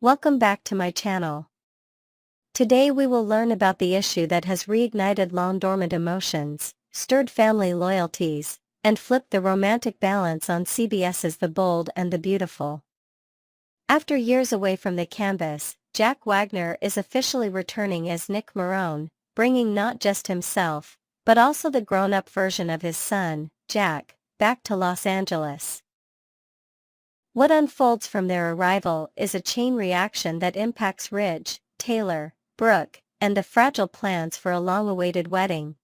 Welcome back to my channel. Today we will learn about the issue that has reignited long-dormant emotions, stirred family loyalties, and flipped the romantic balance on CBS's The Bold and the Beautiful. After years away from the canvas, Jack Wagner is officially returning as Nick Marone, bringing not just himself, but also the grown-up version of his son, Jack, back to Los Angeles. What unfolds from their arrival is a chain reaction that impacts Ridge, Taylor, Brooke, and the fragile plans for a long-awaited wedding.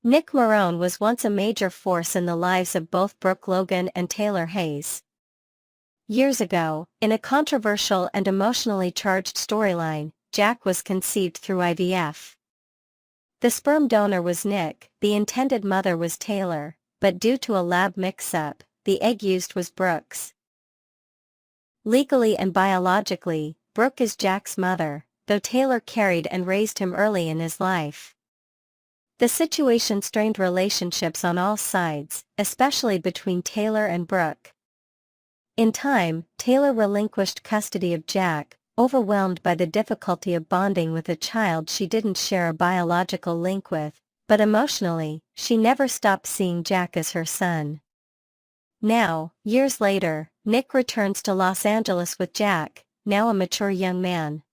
Nick Marone was once a major force in the lives of both Brooke Logan and Taylor Hayes. Years ago, in a controversial and emotionally charged storyline, Jack was conceived through IVF. The sperm donor was Nick, the intended mother was Taylor, but due to a lab mix-up, the egg used was Brooke's. Legally and biologically, Brooke is Jack's mother, though Taylor carried and raised him early in his life. The situation strained relationships on all sides, especially between Taylor and Brooke. In time, Taylor relinquished custody of Jack, overwhelmed by the difficulty of bonding with a child she didn't share a biological link with, but emotionally, she never stopped seeing Jack as her son. Now, years later, Nick returns to Los Angeles with Jack, now a mature young man.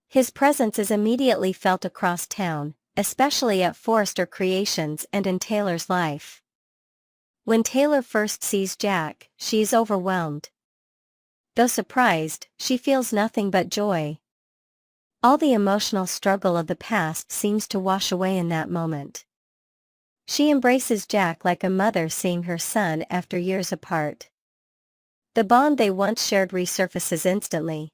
His presence is immediately felt across town, especially at Forrester Creations and in Taylor's life. When Taylor first sees Jack, she is overwhelmed. Though surprised, she feels nothing but joy. All the emotional struggle of the past seems to wash away in that moment. She embraces Jack like a mother seeing her son after years apart. The bond they once shared resurfaces instantly.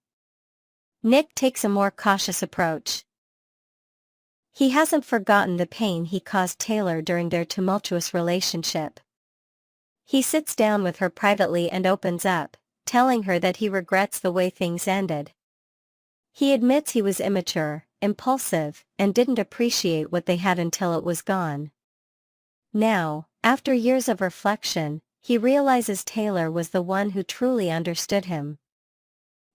Nick takes a more cautious approach. He hasn't forgotten the pain he caused Taylor during their tumultuous relationship. He sits down with her privately and opens up, telling her that he regrets the way things ended. He admits he was immature, impulsive, and didn't appreciate what they had until it was gone. Now, after years of reflection, he realizes Taylor was the one who truly understood him.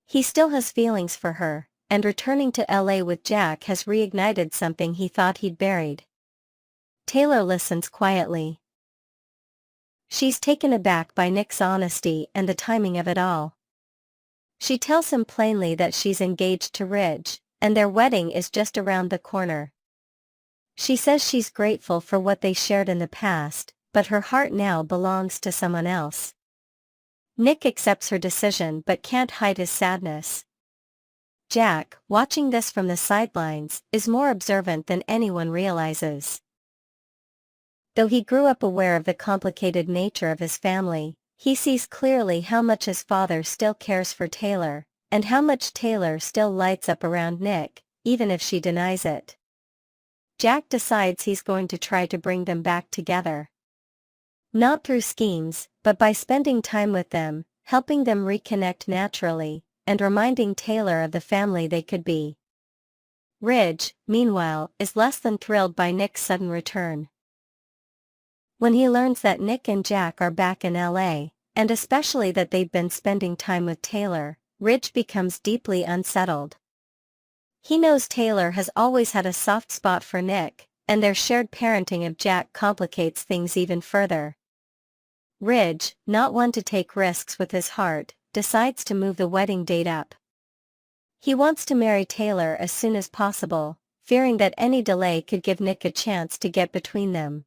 He still has feelings for her, and returning to LA with Jack has reignited something he thought he'd buried. Taylor listens quietly. She's taken aback by Nick's honesty and the timing of it all. She tells him plainly that she's engaged to Ridge, and their wedding is just around the corner. She says she's grateful for what they shared in the past, but her heart now belongs to someone else. Nick accepts her decision but can't hide his sadness. Jack, watching this from the sidelines, is more observant than anyone realizes. Though he grew up aware of the complicated nature of his family, he sees clearly how much his father still cares for Taylor, and how much Taylor still lights up around Nick, even if she denies it. Jack decides he's going to try to bring them back together. Not through schemes, but by spending time with them, helping them reconnect naturally, and reminding Taylor of the family they could be. Ridge, meanwhile, is less than thrilled by Nick's sudden return. When he learns that Nick and Jack are back in LA, and especially that they've been spending time with Taylor, Ridge becomes deeply unsettled. He knows Taylor has always had a soft spot for Nick, and their shared parenting of Jack complicates things even further. Ridge, not one to take risks with his heart, decides to move the wedding date up. He wants to marry Taylor as soon as possible, fearing that any delay could give Nick a chance to get between them.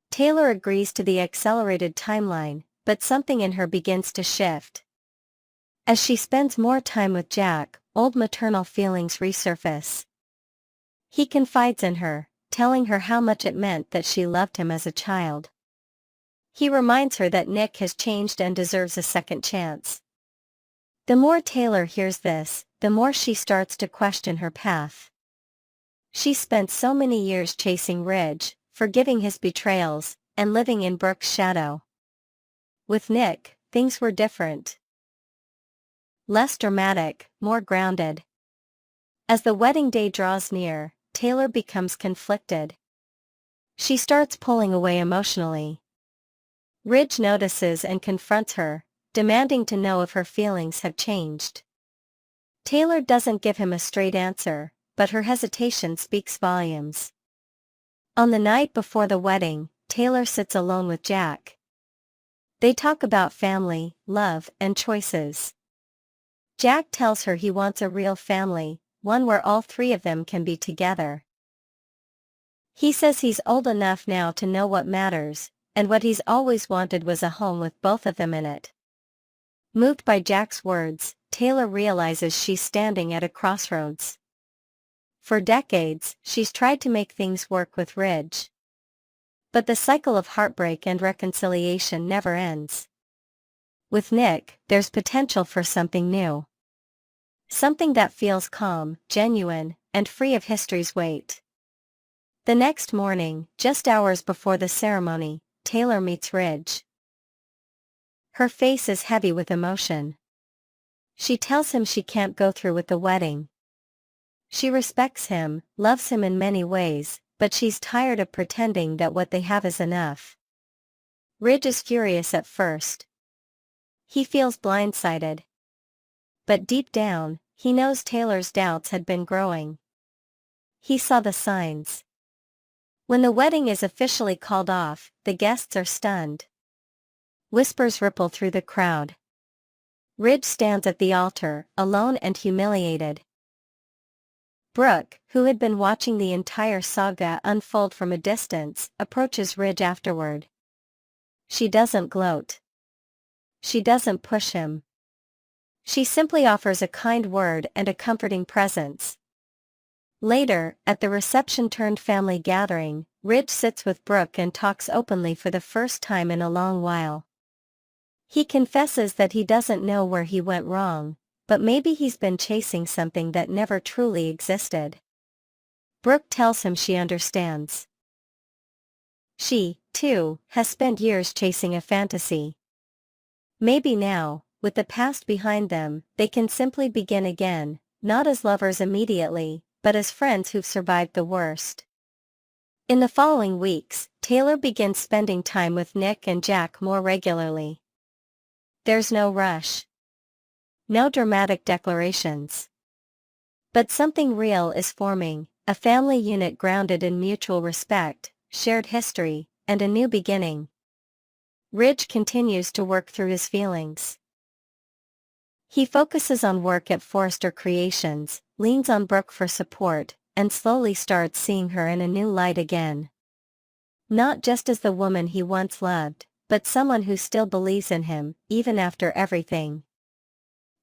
Taylor agrees to the accelerated timeline, but something in her begins to shift. As she spends more time with Jack, old maternal feelings resurface. He confides in her, telling her how much it meant that she loved him as a child. He reminds her that Nick has changed and deserves a second chance. The more Taylor hears this, the more she starts to question her path. She spent so many years chasing Ridge, forgiving his betrayals, and living in Brooke's shadow. With Nick, things were different. Less dramatic, more grounded. As the wedding day draws near, Taylor becomes conflicted. She starts pulling away emotionally. Ridge notices and confronts her, demanding to know if her feelings have changed. Taylor doesn't give him a straight answer, but her hesitation speaks volumes. On the night before the wedding, Taylor sits alone with Jack. They talk about family, love, and choices. Jack tells her he wants a real family, one where all three of them can be together. He says he's old enough now to know what matters, and what he's always wanted was a home with both of them in it. Moved by Jack's words, Taylor realizes she's standing at a crossroads. For decades, she's tried to make things work with Ridge. But the cycle of heartbreak and reconciliation never ends. With Nick, there's potential for something new. Something that feels calm, genuine, and free of history's weight. The next morning, just hours before the ceremony, Taylor meets Ridge. Her face is heavy with emotion. She tells him she can't go through with the wedding. She respects him, loves him in many ways, but she's tired of pretending that what they have is enough. Ridge is furious at first. He feels blindsided. But deep down, he knows Taylor's doubts had been growing. He saw the signs. When the wedding is officially called off, the guests are stunned. Whispers ripple through the crowd. Ridge stands at the altar, alone and humiliated. Brooke, who had been watching the entire saga unfold from a distance, approaches Ridge afterward. She doesn't gloat. She doesn't push him. She simply offers a kind word and a comforting presence. Later, at the reception-turned-family gathering, Ridge sits with Brooke and talks openly for the first time in a long while. He confesses that he doesn't know where he went wrong, but maybe he's been chasing something that never truly existed. Brooke tells him she understands. She, too, has spent years chasing a fantasy. Maybe now, with the past behind them, they can simply begin again, not as lovers immediately, but as friends who've survived the worst. In the following weeks, Taylor begins spending time with Nick and Jack more regularly. There's no rush. No dramatic declarations. But something real is forming, a family unit grounded in mutual respect, shared history, and a new beginning. Ridge continues to work through his feelings. He focuses on work at Forrester Creations, leans on Brooke for support, and slowly starts seeing her in a new light again. Not just as the woman he once loved, but someone who still believes in him, even after everything.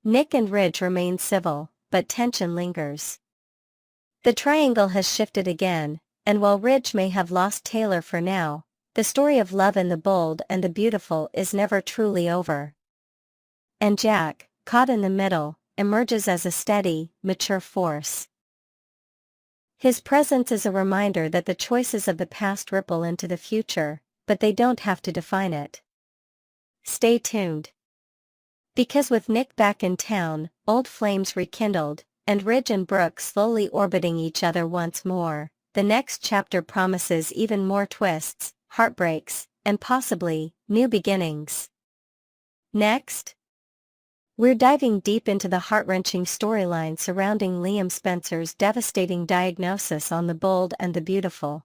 Nick and Ridge remain civil, but tension lingers. The triangle has shifted again, and while Ridge may have lost Taylor for now, the story of love in the bold and the beautiful is never truly over. And Jack, caught in the middle, emerges as a steady, mature force. His presence is a reminder that the choices of the past ripple into the future, but they don't have to define it. Stay tuned. Because with Nick back in town, old flames rekindled, and Ridge and Brooke slowly orbiting each other once more, the next chapter promises even more twists, heartbreaks, and possibly, new beginnings. Next, we're diving deep into the heart-wrenching storyline surrounding Liam Spencer's devastating diagnosis on The Bold and the Beautiful.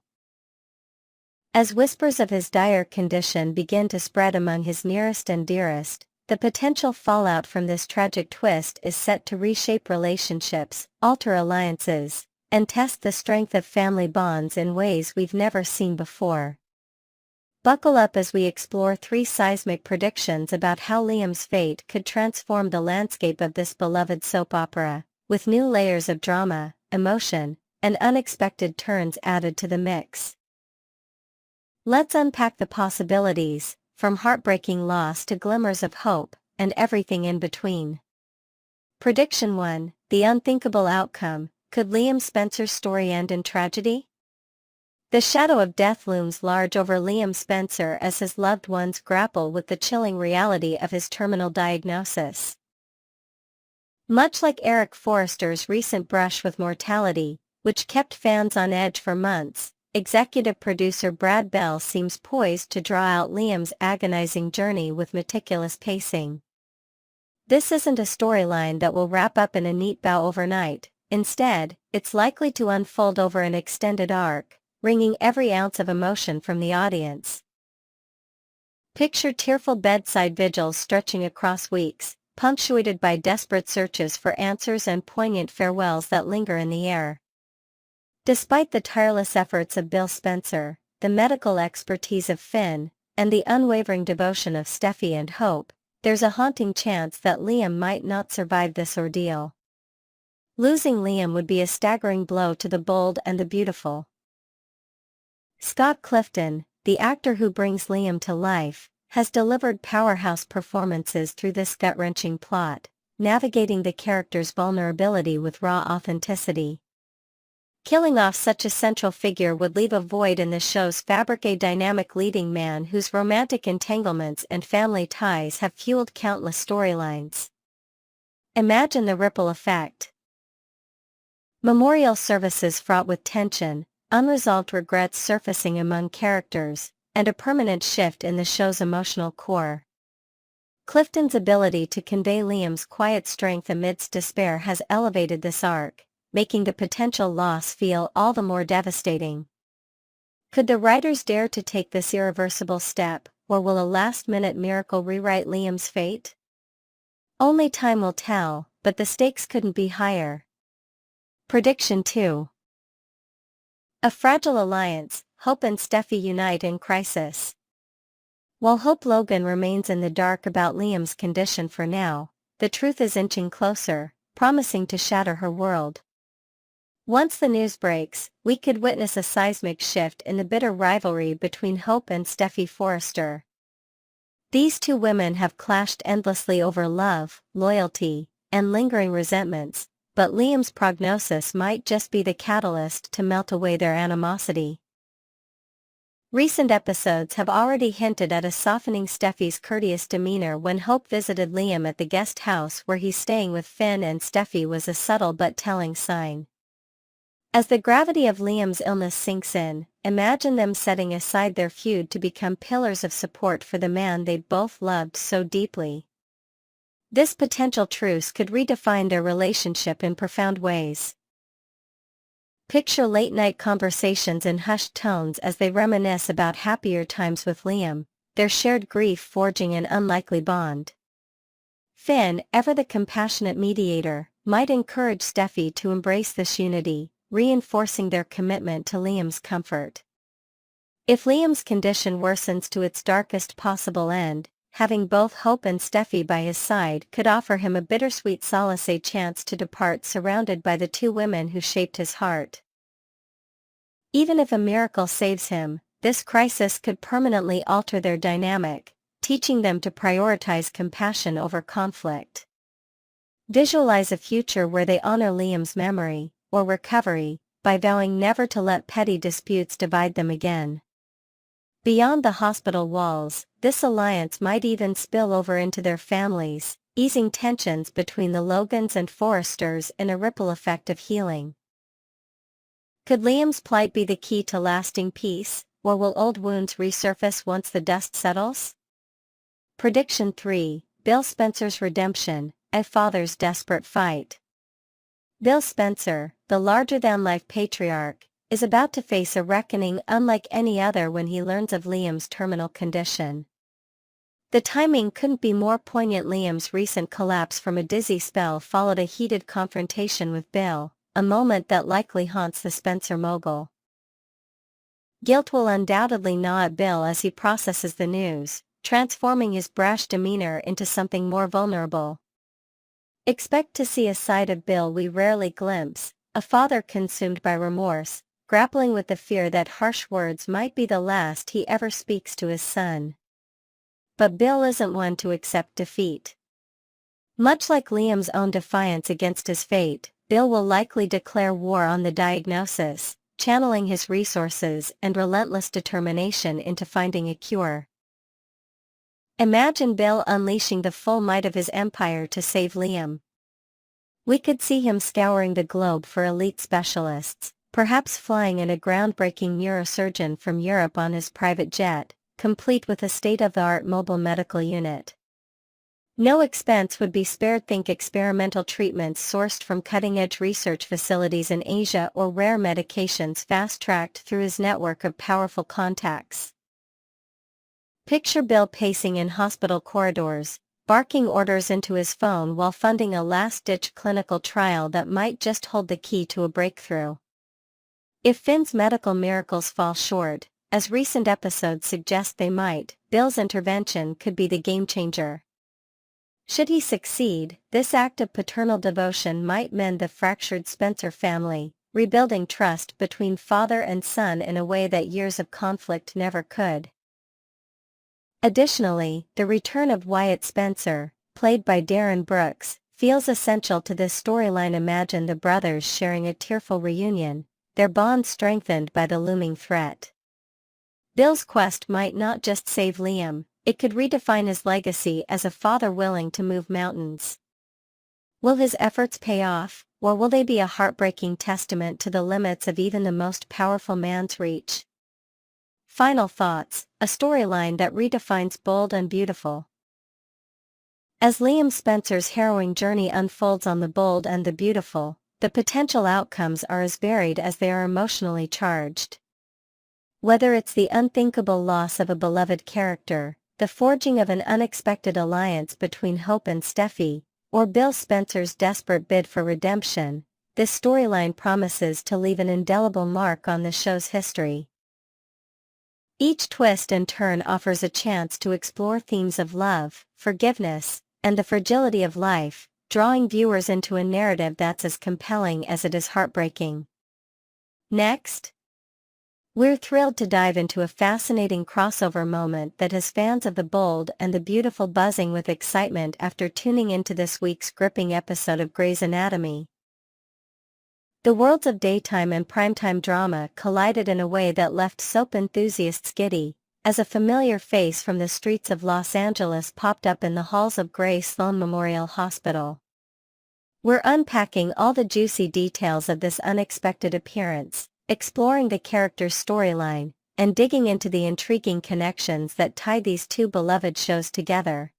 As whispers of his dire condition begin to spread among his nearest and dearest, the potential fallout from this tragic twist is set to reshape relationships, alter alliances, and test the strength of family bonds in ways we've never seen before. Buckle up as we explore 3 seismic predictions about how Liam's fate could transform the landscape of this beloved soap opera, with new layers of drama, emotion, and unexpected turns added to the mix. Let's unpack the possibilities, from heartbreaking loss to glimmers of hope, and everything in between. Prediction 1, the unthinkable outcome: could Liam Spencer's story end in tragedy? The shadow of death looms large over Liam Spencer as his loved ones grapple with the chilling reality of his terminal diagnosis. Much like Eric Forrester's recent brush with mortality, which kept fans on edge for months, executive producer Brad Bell seems poised to draw out Liam's agonizing journey with meticulous pacing. This isn't a storyline that will wrap up in a neat bow overnight. Instead, it's likely to unfold over an extended arc, wringing every ounce of emotion from the audience. Picture tearful bedside vigils stretching across weeks, punctuated by desperate searches for answers and poignant farewells that linger in the air. Despite the tireless efforts of Bill Spencer, the medical expertise of Finn, and the unwavering devotion of Steffy and Hope, there's a haunting chance that Liam might not survive this ordeal. Losing Liam would be a staggering blow to the bold and the beautiful. Scott Clifton, the actor who brings Liam to life, has delivered powerhouse performances through this gut-wrenching plot, navigating the character's vulnerability with raw authenticity. Killing off such a central figure would leave a void in the show's fabric, a dynamic leading man whose romantic entanglements and family ties have fueled countless storylines. Imagine the ripple effect. Memorial services fraught with tension, unresolved regrets surfacing among characters, and a permanent shift in the show's emotional core. Clifton's ability to convey Liam's quiet strength amidst despair has elevated this arc, making the potential loss feel all the more devastating. Could the writers dare to take this irreversible step, or will a last-minute miracle rewrite Liam's fate? Only time will tell, but the stakes couldn't be higher. Prediction 2. A fragile alliance, Hope and Steffy unite in crisis. While Hope Logan remains in the dark about Liam's condition for now, the truth is inching closer, promising to shatter her world. Once the news breaks, we could witness a seismic shift in the bitter rivalry between Hope and Steffy Forrester. These two women have clashed endlessly over love, loyalty, and lingering resentments, but Liam's prognosis might just be the catalyst to melt away their animosity. Recent episodes have already hinted at a softening Steffy's courteous demeanor when Hope visited Liam at the guest house where he's staying with Finn, and Steffy was a subtle but telling sign. As the gravity of Liam's illness sinks in, imagine them setting aside their feud to become pillars of support for the man they'd both loved so deeply. This potential truce could redefine their relationship in profound ways. Picture late-night conversations in hushed tones as they reminisce about happier times with Liam, their shared grief forging an unlikely bond. Finn, ever the compassionate mediator, might encourage Steffy to embrace this unity, reinforcing their commitment to Liam's comfort. If Liam's condition worsens to its darkest possible end, having both Hope and Steffy by his side could offer him a bittersweet solace, a chance to depart surrounded by the two women who shaped his heart. Even if a miracle saves him, this crisis could permanently alter their dynamic, teaching them to prioritize compassion over conflict. Visualize a future where they honor Liam's memory, or recovery, by vowing never to let petty disputes divide them again. Beyond the hospital walls, this alliance might even spill over into their families, easing tensions between the Logans and Forresters in a ripple effect of healing. Could Liam's plight be the key to lasting peace, or will old wounds resurface once the dust settles? Prediction 3. Bill Spencer's redemption, a father's desperate fight. Bill Spencer, the larger-than-life patriarch, is about to face a reckoning unlike any other when he learns of Liam's terminal condition. The timing couldn't be more poignant. Liam's recent collapse from a dizzy spell followed a heated confrontation with Bill, a moment that likely haunts the Spencer mogul. Guilt will undoubtedly gnaw at Bill as he processes the news, transforming his brash demeanor into something more vulnerable. Expect to see a side of Bill we rarely glimpse, a father consumed by remorse, grappling with the fear that harsh words might be the last he ever speaks to his son. But Bill isn't one to accept defeat. Much like Liam's own defiance against his fate, Bill will likely declare war on the diagnosis, channeling his resources and relentless determination into finding a cure. Imagine Bill unleashing the full might of his empire to save Liam. We could see him scouring the globe for elite specialists, perhaps flying in a groundbreaking neurosurgeon from Europe on his private jet, complete with a state-of-the-art mobile medical unit. No expense would be spared. Think experimental treatments sourced from cutting-edge research facilities in Asia or rare medications fast-tracked through his network of powerful contacts. Picture Bill pacing in hospital corridors, barking orders into his phone while funding a last-ditch clinical trial that might just hold the key to a breakthrough. If Finn's medical miracles fall short, as recent episodes suggest they might, Bill's intervention could be the game-changer. Should he succeed, this act of paternal devotion might mend the fractured Spencer family, rebuilding trust between father and son in a way that years of conflict never could. Additionally, the return of Wyatt Spencer, played by Darren Brooks, feels essential to this storyline. Imagine the brothers sharing a tearful reunion, their bond strengthened by the looming threat. Bill's quest might not just save Liam, it could redefine his legacy as a father willing to move mountains. Will his efforts pay off, or will they be a heartbreaking testament to the limits of even the most powerful man's reach? Final thoughts, a storyline that redefines bold and beautiful. As Liam Spencer's harrowing journey unfolds on The Bold and the Beautiful, the potential outcomes are as varied as they are emotionally charged. Whether it's the unthinkable loss of a beloved character, the forging of an unexpected alliance between Hope and Steffi, or Bill Spencer's desperate bid for redemption, this storyline promises to leave an indelible mark on the show's history. Each twist and turn offers a chance to explore themes of love, forgiveness, and the fragility of life, drawing viewers into a narrative that's as compelling as it is heartbreaking. Next, we're thrilled to dive into a fascinating crossover moment that has fans of The Bold and the Beautiful buzzing with excitement after tuning into this week's gripping episode of Grey's Anatomy. The worlds of daytime and primetime drama collided in a way that left soap enthusiasts giddy, as a familiar face from the streets of Los Angeles popped up in the halls of Grey Sloan Memorial Hospital. We're unpacking all the juicy details of this unexpected appearance, exploring the character's storyline, and digging into the intriguing connections that tie these two beloved shows together.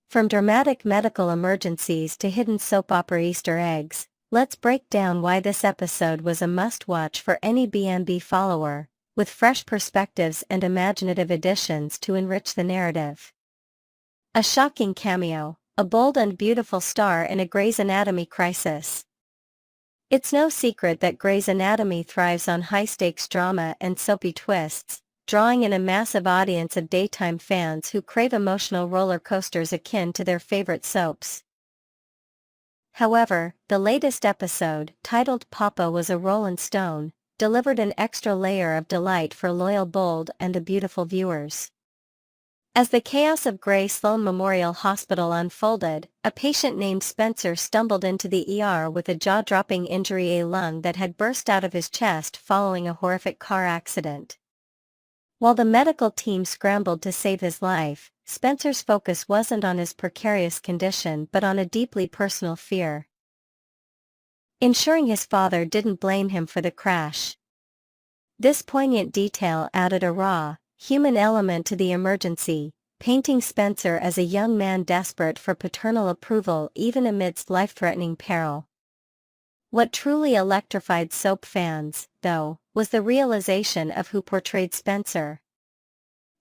From dramatic medical emergencies to hidden soap opera Easter eggs, let's break down why this episode was a must-watch for any B&B follower, with fresh perspectives and imaginative additions to enrich the narrative. A shocking cameo, a bold and beautiful star in a Grey's Anatomy crisis. It's no secret that Grey's Anatomy thrives on high-stakes drama and soapy twists, drawing in a massive audience of daytime fans who crave emotional roller coasters akin to their favorite soaps. However, the latest episode, titled Papa Was a Rollin' Stone, delivered an extra layer of delight for loyal Bold and the Beautiful viewers. As the chaos of Grey Sloan Memorial Hospital unfolded, a patient named Spencer stumbled into the ER with a jaw-dropping injury, a lung that had burst out of his chest following a horrific car accident. While the medical team scrambled to save his life, Spencer's focus wasn't on his precarious condition but on a deeply personal fear. Ensuring his father didn't blame him for the crash. This poignant detail added a raw, human element to the emergency, painting Spencer as a young man desperate for paternal approval even amidst life-threatening peril. What truly electrified soap fans, though, was the realization of who portrayed Spencer.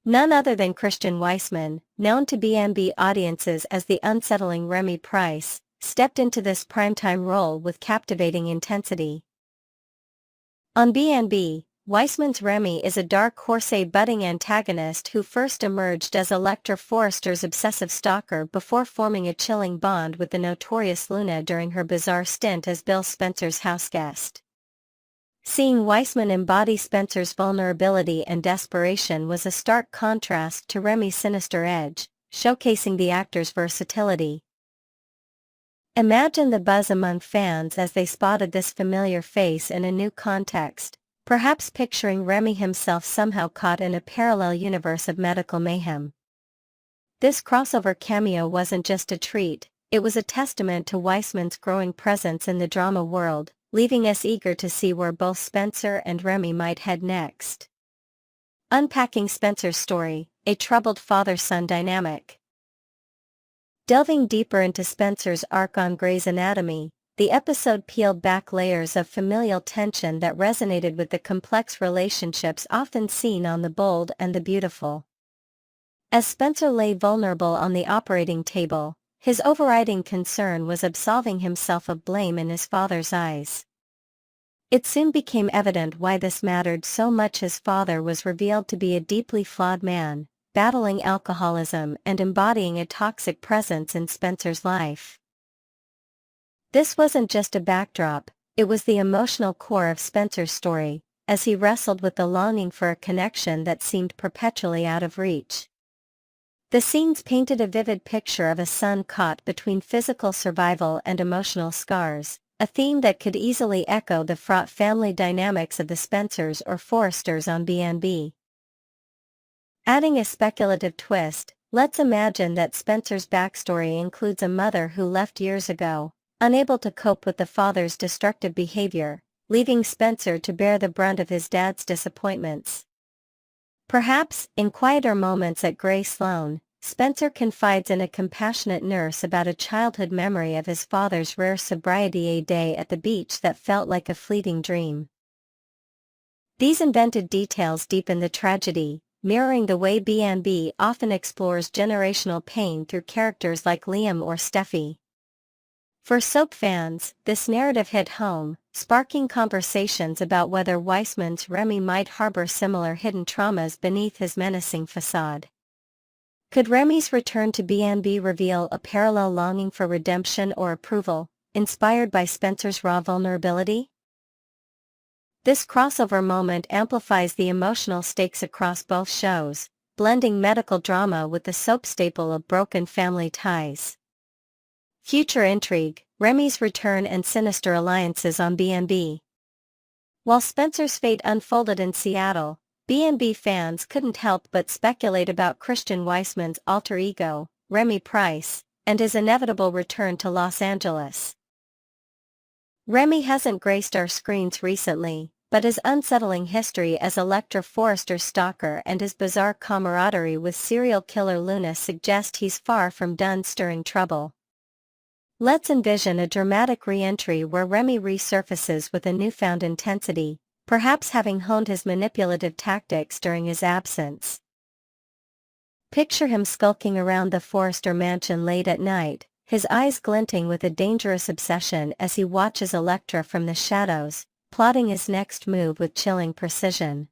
None other than Christian Weissman, known to B&B audiences as the unsettling Remy Price, stepped into this primetime role with captivating intensity. On B&B, Weissman's Remy is a dark horse, a budding antagonist who first emerged as Electra Forrester's obsessive stalker before forming a chilling bond with the notorious Luna during her bizarre stint as Bill Spencer's houseguest. Seeing Weissman embody Spencer's vulnerability and desperation was a stark contrast to Remy's sinister edge, showcasing the actor's versatility. Imagine the buzz among fans as they spotted this familiar face in a new context, perhaps picturing Remy himself somehow caught in a parallel universe of medical mayhem. This crossover cameo wasn't just a treat, it was a testament to Weissman's growing presence in the drama world, leaving us eager to see where both Spencer and Remy might head next. Unpacking Spencer's story, a troubled father-son dynamic. Delving deeper into Spencer's arc on Grey's Anatomy, the episode peeled back layers of familial tension that resonated with the complex relationships often seen on The Bold and the Beautiful. As Spencer lay vulnerable on the operating table, his overriding concern was absolving himself of blame in his father's eyes. It soon became evident why this mattered so much. His father was revealed to be a deeply flawed man, battling alcoholism and embodying a toxic presence in Spencer's life. This wasn't just a backdrop, it was the emotional core of Spencer's story, as he wrestled with the longing for a connection that seemed perpetually out of reach. The scenes painted a vivid picture of a son caught between physical survival and emotional scars, a theme that could easily echo the fraught family dynamics of the Spencers or Forresters on B&B. Adding a speculative twist, let's imagine that Spencer's backstory includes a mother who left years ago, unable to cope with the father's destructive behavior, leaving Spencer to bear the brunt of his dad's disappointments. Perhaps, in quieter moments at Grey Sloan, Spencer confides in a compassionate nurse about a childhood memory of his father's rare sobriety, a day at the beach that felt like a fleeting dream. These invented details deepen the tragedy, mirroring the way B&B often explores generational pain through characters like Liam or Steffi. For soap fans, this narrative hit home, sparking conversations about whether Weissman's Remy might harbor similar hidden traumas beneath his menacing facade. Could Remy's return to B&B reveal a parallel longing for redemption or approval, inspired by Spencer's raw vulnerability? This crossover moment amplifies the emotional stakes across both shows, blending medical drama with the soap staple of broken family ties. Future intrigue, Remy's return and sinister alliances on B&B. While Spencer's fate unfolded in Seattle, B&B fans couldn't help but speculate about Christian Weissman's alter ego, Remy Price, and his inevitable return to Los Angeles. Remy hasn't graced our screens recently, but his unsettling history as Electra Forrester's stalker and his bizarre camaraderie with serial killer Loomis suggest he's far from done stirring trouble. Let's envision a dramatic re-entry where Remy resurfaces with a newfound intensity, perhaps having honed his manipulative tactics during his absence. Picture him skulking around the Forrester mansion late at night, his eyes glinting with a dangerous obsession as he watches Electra from the shadows, plotting his next move with chilling precision.